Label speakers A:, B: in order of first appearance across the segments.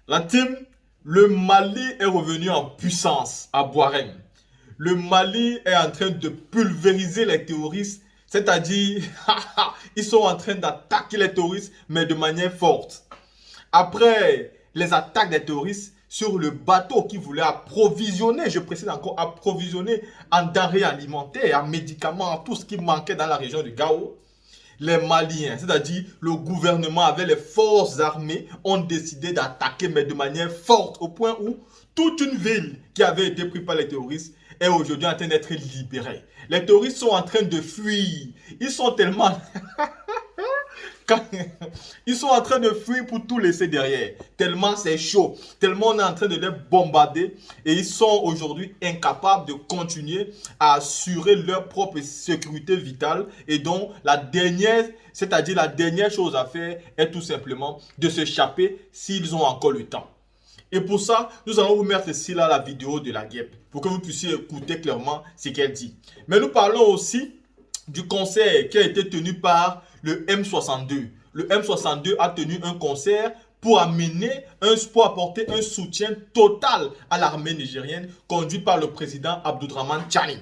A: La team, le Mali est revenu en puissance à Boirem. Le Mali est en train de pulvériser les terroristes, c'est-à-dire ils sont en train d'attaquer les terroristes, mais de manière forte. Après les attaques des terroristes sur le bateau qui voulait approvisionner, je précise encore, approvisionner en denrées alimentaires, en médicaments, en tout ce qui manquait dans la région du Gao, les Maliens, c'est-à-dire le gouvernement avec les forces armées, ont décidé d'attaquer, mais de manière forte, au point où toute une ville qui avait été prise par les terroristes est aujourd'hui en train d'être libérée. Les terroristes sont en train de fuir. Ils sont tellement quand ils sont en train de fuir pour tout laisser derrière. Tellement c'est chaud, tellement on est en train de les bombarder et ils sont aujourd'hui incapables de continuer à assurer leur propre sécurité vitale. Et donc la dernière, c'est-à-dire la dernière chose à faire est tout simplement de s'échapper s'ils ont encore le temps. Et pour ça, nous allons vous mettre ici là la vidéo de la guêpe pour que vous puissiez écouter clairement ce qu'elle dit. Mais nous parlons aussi du concert qui a été tenu par le M62. Le M62 a tenu un concert pour pour apporter un soutien total à l'armée nigérienne conduite par le président Abdourahmane Tchani.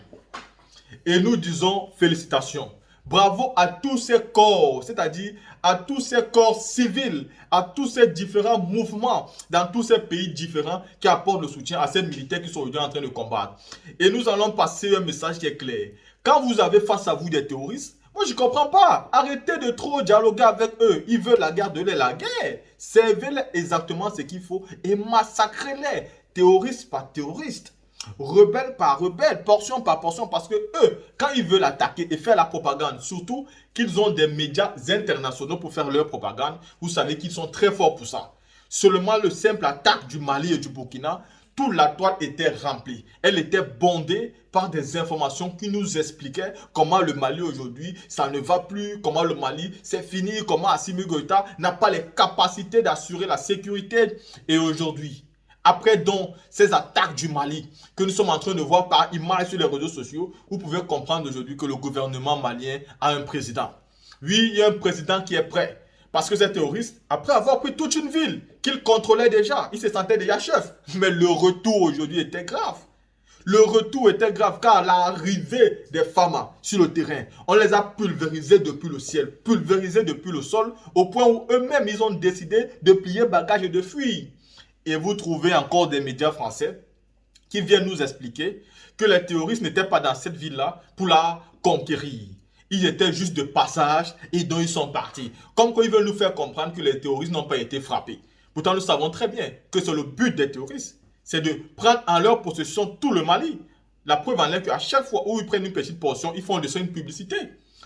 A: Et nous disons félicitations. Bravo à tous ces corps, c'est-à-dire à tous ces corps civils, à tous ces différents mouvements dans tous ces pays différents qui apportent le soutien à ces militaires qui sont aujourd'hui en train de combattre. Et nous allons passer un message qui est clair. Quand vous avez face à vous des terroristes, moi je ne comprends pas. Arrêtez de trop dialoguer avec eux. Ils veulent la guerre, donnez la guerre. Servez-les exactement ce qu'il faut et massacrez-les. Terroriste par terroriste. Rebelle par rebelle, portion par portion, parce que eux, quand ils veulent attaquer et faire la propagande, surtout qu'ils ont des médias internationaux pour faire leur propagande, vous savez qu'ils sont très forts pour ça. Seulement le simple attaque du Mali et du Burkina, toute la toile était remplie. Elle était bondée par des informations qui nous expliquaient comment le Mali aujourd'hui, ça ne va plus, comment le Mali, c'est fini, comment Assimi Goïta n'a pas les capacités d'assurer la sécurité. Et aujourd'hui, après donc ces attaques du Mali que nous sommes en train de voir par images sur les réseaux sociaux, vous pouvez comprendre aujourd'hui que le gouvernement malien a un président. Oui, il y a un président qui est prêt. Parce que ces terroristes, après avoir pris toute une ville qu'ils contrôlaient déjà, ils se sentaient déjà chefs. Mais le retour aujourd'hui était grave. Le retour était grave car l'arrivée des FAMA sur le terrain, on les a pulvérisés depuis le ciel, pulvérisés depuis le sol, au point où eux-mêmes, ils ont décidé de plier bagages et de fuir. Et vous trouvez encore des médias français qui viennent nous expliquer que les terroristes n'étaient pas dans cette ville-là pour la conquérir. Ils étaient juste de passage et donc ils sont partis. Comme quoi ils veulent nous faire comprendre que les terroristes n'ont pas été frappés. Pourtant, nous savons très bien que c'est le but des terroristes. C'est de prendre en leur possession tout le Mali. La preuve en est qu'à chaque fois où ils prennent une petite portion, ils font de ça une publicité.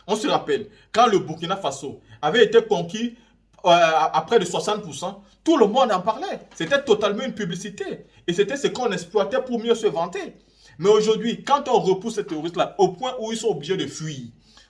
A: On se rappelle, quand le Burkina Faso avait été conquis à près de 60%, tout le monde en parlait. C'était totalement une publicité. Et c'était ce qu'on exploitait pour mieux se vanter. Mais aujourd'hui, quand on repousse ces terroristes-là au point où ils sont obligés de fuir,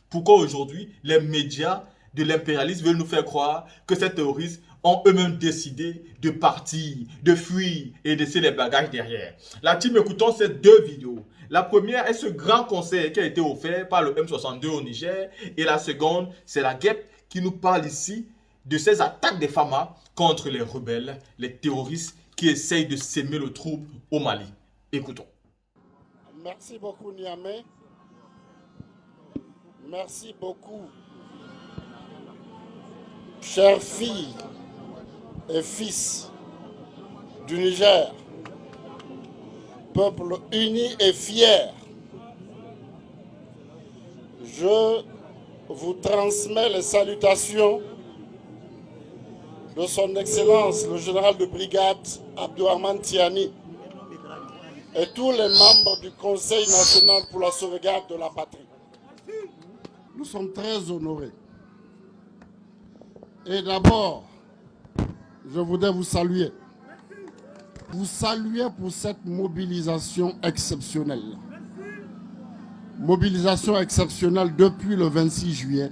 A: pourquoi aujourd'hui les médias de l'impérialisme veulent nous faire croire que ces terroristes ont eux-mêmes décidé de partir, de fuir et de laisser les bagages derrière? La team, écoutons ces deux vidéos. La première est ce grand conseil qui a été offert par le M62 au Niger. Et la seconde, c'est la guêpe qui nous parle ici de ces attaques des FAMA contre les rebelles, les terroristes qui essayent de s'aimer le trouble au Mali. Écoutons.
B: Merci beaucoup Niamey. Merci beaucoup, chères filles et fils du Niger, peuple uni et fier. Je vous transmets les salutations de son Excellence le général de brigade Abdourahmane Tchani et tous les membres du Conseil national pour la sauvegarde de la patrie. Nous sommes très honorés. Et d'abord, je voudrais vous saluer. Vous saluer pour cette mobilisation exceptionnelle. Mobilisation exceptionnelle depuis le 26 juillet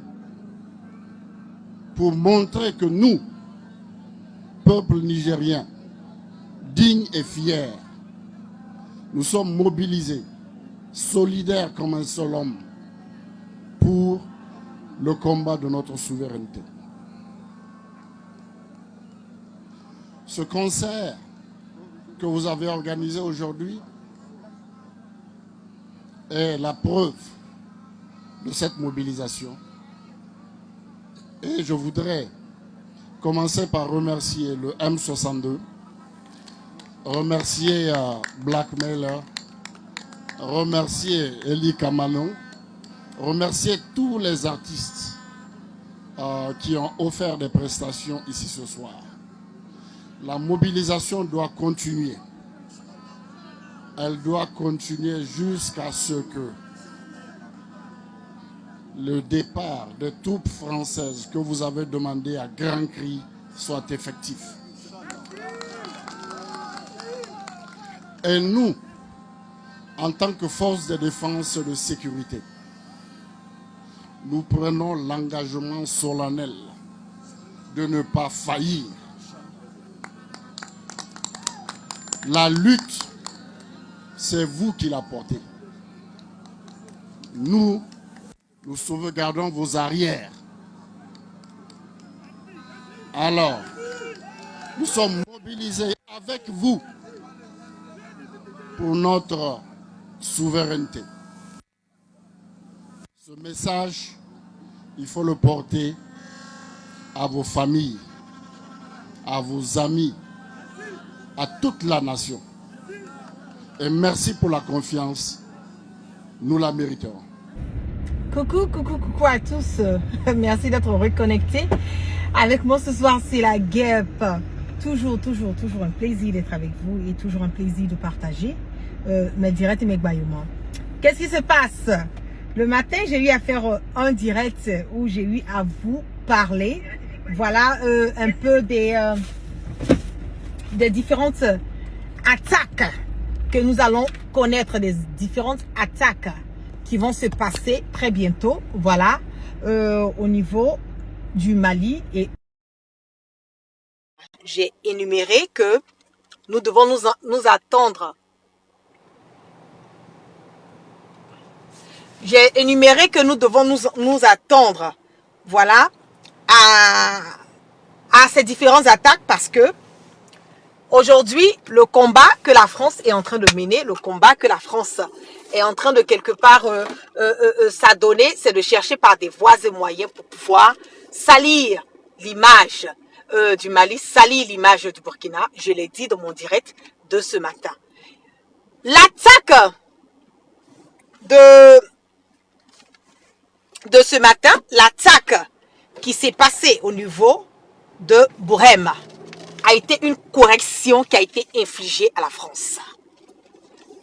B: pour montrer que nous, peuple nigérien, digne et fier, nous sommes mobilisés, solidaires comme un seul homme pour le combat de notre souveraineté. ce concert que vous avez organisé aujourd'hui est la preuve de cette mobilisation. Et je voudrais commencer par remercier le M62, remercier Blackmailer, remercier Eli Kamano, remercier tous les artistes qui ont offert des prestations ici ce soir. La mobilisation doit continuer. Elle doit continuer jusqu'à ce que le départ des troupes françaises que vous avez demandé à grands cris soit effectif. Et nous, en tant que force de défense et de sécurité, nous prenons l'engagement solennel de ne pas faillir. La lutte, c'est vous qui la portez. Nous sauvegardons vos arrières. Alors, nous sommes mobilisés avec vous pour notre souveraineté. Ce message, il faut le porter à vos familles, à vos amis, à toute la nation. Et merci pour la confiance. Nous la méritons.
C: Coucou à tous. Merci d'être reconnectés. Avec moi ce soir, c'est la guêpe. Toujours un plaisir d'être avec vous et toujours un plaisir de partager mes directs et mes baillements. Qu'est-ce qui se passe? Le matin, j'ai eu à faire un direct où j'ai eu à vous parler. Voilà un peu des différentes attaques que nous allons connaître, des différentes attaques qui vont se passer très bientôt, voilà, au niveau du Mali. Et j'ai énuméré que nous devons nous attendre. J'ai énuméré que nous devons nous attendre, voilà, à ces différentes attaques parce que aujourd'hui, le combat que la France est en train de mener, le combat que la France est en train de quelque part s'adonner, c'est de chercher par des voies et moyens pour pouvoir salir l'image du Mali, salir l'image du Burkina. Je l'ai dit dans mon direct de ce matin. L'attaque de ce matin, l'attaque qui s'est passée au niveau de Bourem a été une correction qui a été infligée à la France.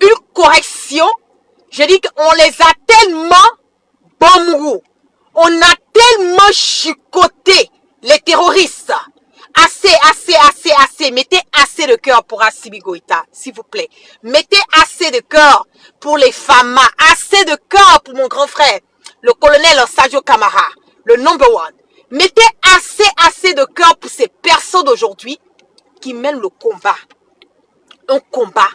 C: Une correction, je dis qu'on les a tellement bombous, on a tellement chicoté les terroristes. Assez. Mettez assez de cœur pour Assimi Goïta, s'il vous plaît. Mettez assez de cœur pour les femmes, assez de cœur pour mon grand frère, le colonel Sadio Kamara, le number one. Mettez assez de cœur pour ces personnes d'aujourd'hui qui mènent le combat. Un combat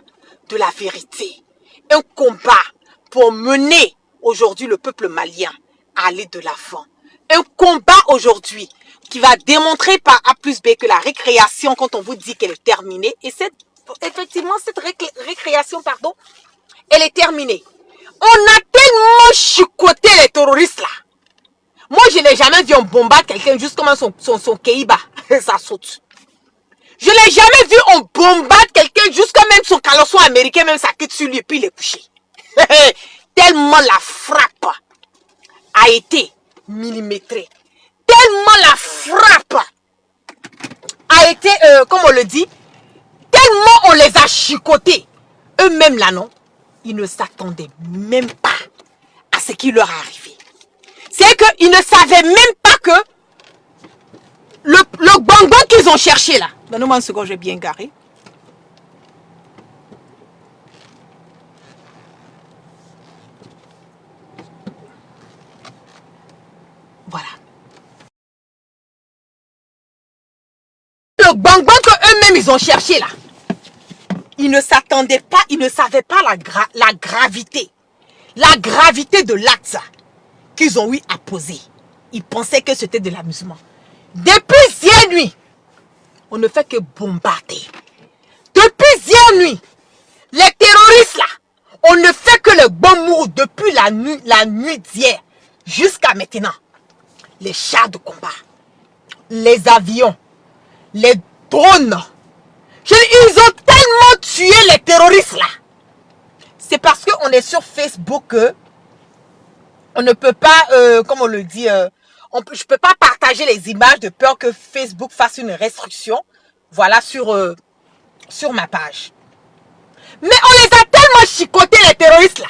C: de la vérité. Un combat pour mener aujourd'hui le peuple malien à aller de l'avant. Un combat aujourd'hui qui va démontrer par A plus B que la récréation, quand on vous dit qu'elle est terminée, et effectivement cette récréation, elle est terminée. On a tellement chicoté les terroristes là. Moi, je n'ai jamais vu un bombarder quelqu'un juste comme son Keiba, ça saute. Je n'ai jamais vu un bombarder quelqu'un juste comme même son caleçon américain, même ça quitte sur lui et puis il est couché. Tellement la frappe a été millimétrée. Tellement la frappe a été, comme on le dit, tellement on les a chicotés. Eux-mêmes là, non, ils ne s'attendaient même pas à ce qui leur est arrivé. C'est qu'ils ne savaient même pas que le bonbon qu'ils ont cherché là. Donnez-moi une seconde, je vais bien garer. Voilà. Le bonbon que eux-mêmes ils ont cherché là. Ils ne s'attendaient pas, ils ne savaient pas la gravité. La gravité de l'acte qu'ils ont eu à poser. Ils pensaient que c'était de l'amusement. Depuis hier nuit, on ne fait que bombarder. Depuis hier nuit, les terroristes là, on ne fait que le bon mot depuis la nuit d'hier jusqu'à maintenant. Les chars de combat, les avions, les drones. Ils ont tellement tué les terroristes là. C'est parce qu'on est sur Facebook que on ne peut pas, comme on le dit, je ne peux pas partager les images de peur que Facebook fasse une restriction. Voilà, sur ma page. Mais on les a tellement chicotés, les terroristes là.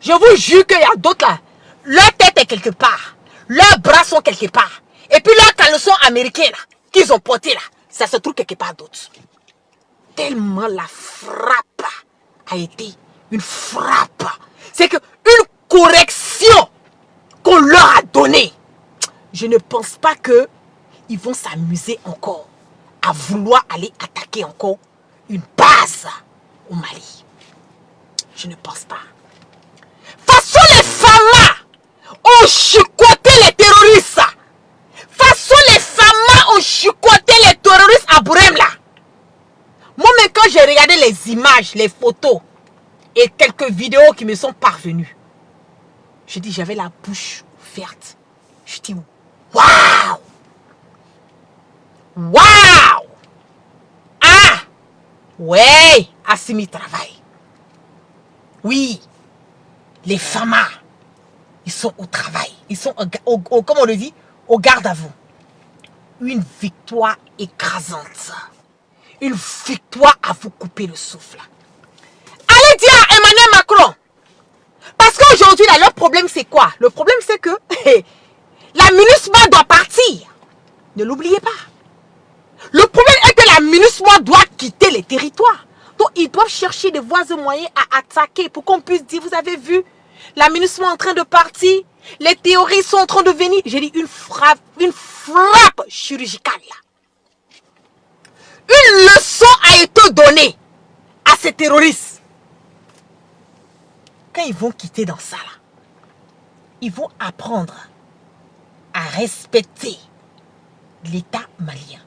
C: Je vous jure qu'il y a d'autres là. Leur tête est quelque part. Leurs bras sont quelque part. Et puis leurs caleçons américains là, qu'ils ont portés là, ça se trouve quelque part d'autre. Tellement la frappe a été une frappe. C'est qu'une correction qu'on leur a donnée. Je ne pense pas qu'ils vont s'amuser encore à vouloir aller attaquer encore une base au Mali. Je ne pense pas. Façon les FAMA ont chicoté les terroristes. Façon les FAMA ont chicoté les terroristes à Bourem là. Moi, même quand j'ai regardé les images, les photos et quelques vidéos qui me sont parvenues, je dis, j'avais la bouche ouverte. Je dis, waouh! Waouh! Ah! Ouais! Assimi travaille. Oui, les FAMA, ils sont au travail. Ils sont, comme on le dit, au garde à vous. Une victoire écrasante. Une victoire à vous couper le souffle. Allez dire à Emmanuel Macron. Parce qu'aujourd'hui, leur problème, c'est quoi? Le problème, c'est que la MINUSMA doit partir. Ne l'oubliez pas. Le problème est que la MINUSMA doit quitter les territoires. Donc, ils doivent chercher des voies et moyens à attaquer pour qu'on puisse dire, vous avez vu, la MINUSMA est en train de partir, les théories sont en train de venir. J'ai dit une frappe chirurgicale. Une leçon a été donnée à ces terroristes. Quand ils vont quitter dans ça, là, ils vont apprendre à respecter l'État malien.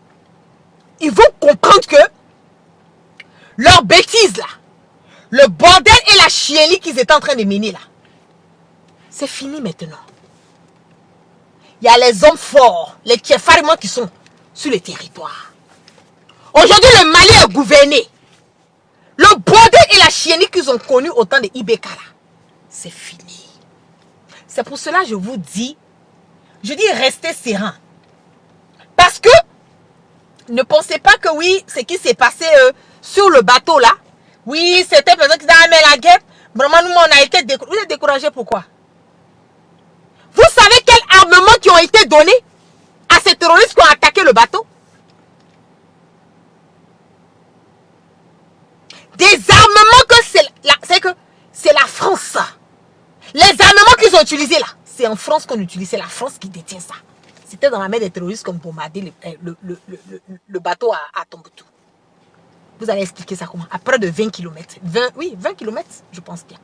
C: Ils vont comprendre que leur bêtise là, le bordel et la chienlit qu'ils étaient en train de mener là, c'est fini maintenant. Il y a les hommes forts, les Tchefarimans qui sont sur le territoire. Aujourd'hui, le Mali est gouverné. Le bordel et la chienlit qu'ils ont connu au temps de Ibeka là, c'est fini. C'est pour cela que je vous dis, restez serein. Parce que ne pensez pas que oui, ce qui s'est passé sur le bateau là, oui, c'était personne qui a amené la guerre. Vraiment, nous, on a été découragés. Vous êtes découragés pourquoi? Vous savez quels armements qui ont été donnés à ces terroristes qui ont attaqué le bateau? Des armements que c'est la France. Les armements qu'ils ont utilisés là, c'est en France qu'on utilise, c'est la France qui détient ça. C'était dans la main des terroristes comme bombarder le bateau à Tombouctou. Vous allez expliquer ça comment? À près de 20 km. 20 km, je pense bien.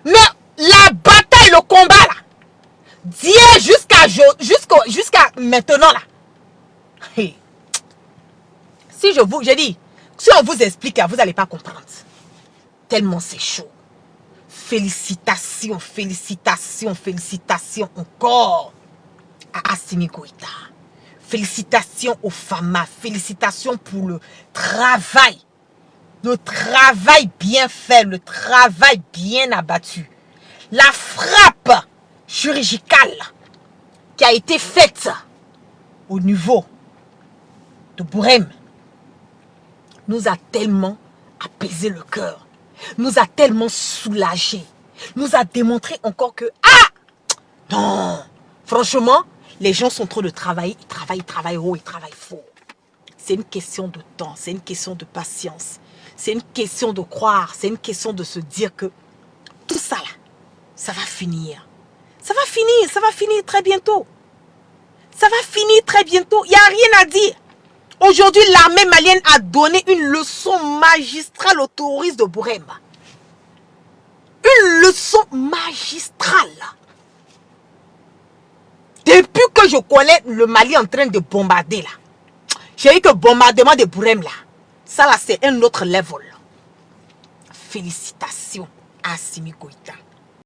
C: Mais la bataille, le combat là, d'hier jusqu'à maintenant là. Hey. Si on vous explique, vous n'allez pas comprendre. Tellement c'est chaud. Félicitations, félicitations, félicitations encore à Assimi Goïta. Félicitations aux FAMA. Félicitations pour le travail. Le travail bien fait, le travail bien abattu. La frappe chirurgicale qui a été faite au niveau de Bourem nous a tellement apaisé le cœur, nous a tellement soulagé, nous a démontré encore que, non, franchement, les gens sont trop de travail, ils travaillent haut, ils travaillent fort. C'est une question de temps, c'est une question de patience, c'est une question de croire, c'est une question de se dire que tout ça là, ça va finir. Ça va finir très bientôt. Ça va finir très bientôt, il n'y a rien à dire. Aujourd'hui, l'armée malienne a donné une leçon magistrale aux terroristes de Bourem. Une leçon magistrale. Depuis que je connais le Mali en train de bombarder là, j'ai eu que bombardement de Bourem là. Ça là, c'est un autre level. Félicitations à Assimi Goïta.